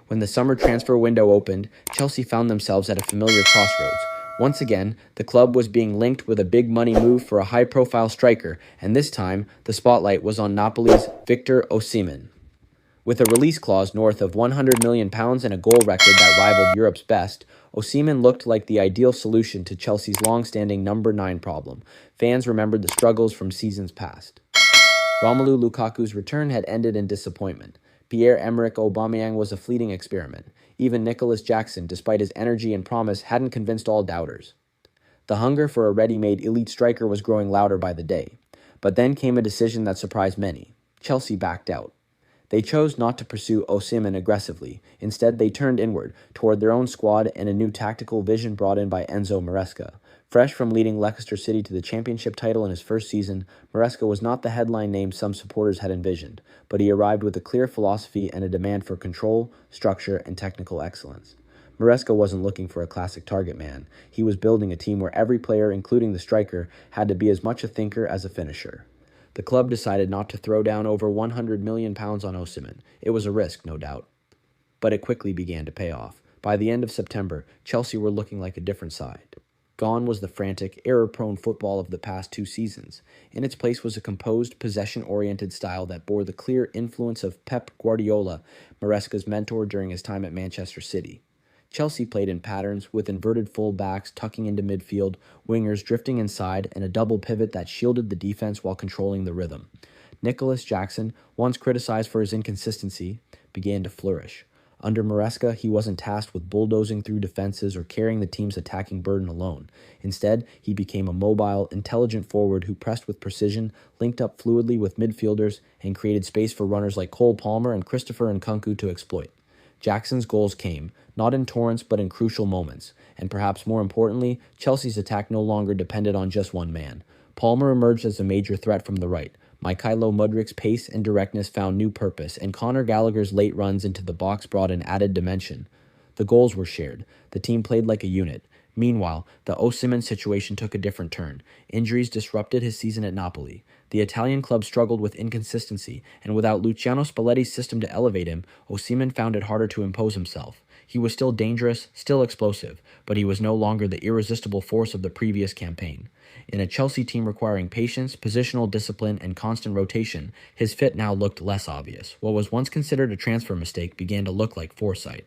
When the summer transfer window opened, Chelsea found themselves at a familiar crossroads. Once again, the club was being linked with a big money move for a high-profile striker, and this time, the spotlight was on Napoli's Victor Osimhen. With a release clause north of £100 million and a goal record that rivaled Europe's best, Osimhen looked like the ideal solution to Chelsea's long-standing number 9 problem. Fans remembered the struggles from seasons past. Romelu Lukaku's return had ended in disappointment. Pierre-Emerick Aubameyang was a fleeting experiment. Even Nicholas Jackson, despite his energy and promise, hadn't convinced all doubters. The hunger for a ready-made elite striker was growing louder by the day. But then came a decision that surprised many. Chelsea backed out. They chose not to pursue Osimhen aggressively. Instead, they turned inward, toward their own squad and a new tactical vision brought in by Enzo Maresca. Fresh from leading Leicester City to the championship title in his first season, Maresca was not the headline name some supporters had envisioned, but he arrived with a clear philosophy and a demand for control, structure, and technical excellence. Maresca wasn't looking for a classic target man. He was building a team where every player, including the striker, had to be as much a thinker as a finisher. The club decided not to throw down over £100 million on Osimhen. It was a risk, no doubt. But it quickly began to pay off. By the end of September, Chelsea were looking like a different side. Gone was the frantic, error-prone football of the past 2 seasons. In its place was a composed, possession-oriented style that bore the clear influence of Pep Guardiola, Maresca's mentor during his time at Manchester City. Chelsea played in patterns, with inverted full-backs tucking into midfield, wingers drifting inside, and a double pivot that shielded the defense while controlling the rhythm. Nicholas Jackson, once criticized for his inconsistency, began to flourish. Under Maresca, he wasn't tasked with bulldozing through defenses or carrying the team's attacking burden alone. Instead, he became a mobile, intelligent forward who pressed with precision, linked up fluidly with midfielders, and created space for runners like Cole Palmer and Christopher Nkunku to exploit. Jackson's goals came, not in torrents but in crucial moments, and perhaps more importantly, Chelsea's attack no longer depended on just one man. Palmer emerged as a major threat from the right. Mykhailo Mudrik's pace and directness found new purpose, and Conor Gallagher's late runs into the box brought an added dimension. The goals were shared. The team played like a unit. Meanwhile, the Osimhen situation took a different turn. Injuries disrupted his season at Napoli. The Italian club struggled with inconsistency, and without Luciano Spalletti's system to elevate him, Osimhen found it harder to impose himself. He was still dangerous, still explosive, but he was no longer the irresistible force of the previous campaign. In a Chelsea team requiring patience, positional discipline, and constant rotation, his fit now looked less obvious. What was once considered a transfer mistake began to look like foresight.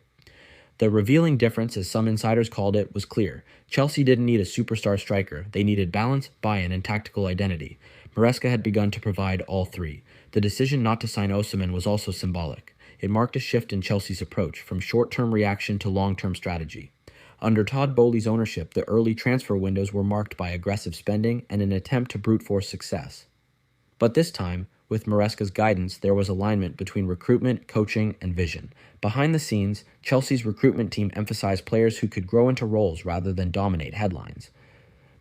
The revealing difference, as some insiders called it, was clear. Chelsea didn't need a superstar striker. They needed balance, buy-in, and tactical identity. Maresca had begun to provide all three. The decision not to sign Osimhen was also symbolic. It marked a shift in Chelsea's approach, from short-term reaction to long-term strategy. Under Todd Boehly's ownership, the early transfer windows were marked by aggressive spending and an attempt to brute force success. But this time, with Maresca's guidance, there was alignment between recruitment, coaching, and vision. Behind the scenes, Chelsea's recruitment team emphasized players who could grow into roles rather than dominate headlines.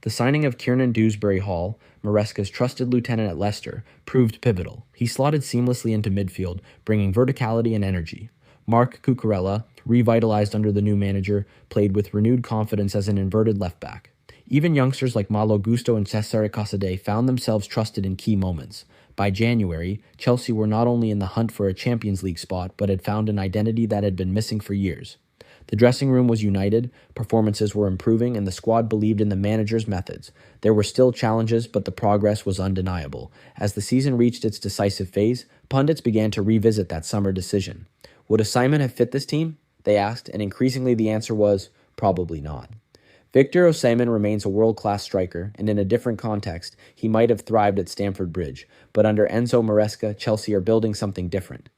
The signing of Kiernan Dewsbury-Hall, Maresca's trusted lieutenant at Leicester, proved pivotal. He slotted seamlessly into midfield, bringing verticality and energy. Marc Cucurella, revitalized under the new manager, played with renewed confidence as an inverted left-back. Even youngsters like Malo Gusto and Cesare Casadei found themselves trusted in key moments. By January, Chelsea were not only in the hunt for a Champions League spot, but had found an identity that had been missing for years. The dressing room was united, performances were improving, and the squad believed in the manager's methods. There were still challenges, but the progress was undeniable. As the season reached its decisive phase, pundits began to revisit that summer decision. Would Osimhen have fit this team? They asked, and increasingly the answer was, probably not. Victor Osimhen remains a world-class striker, and in a different context, he might have thrived at Stamford Bridge. But under Enzo Maresca, Chelsea are building something different.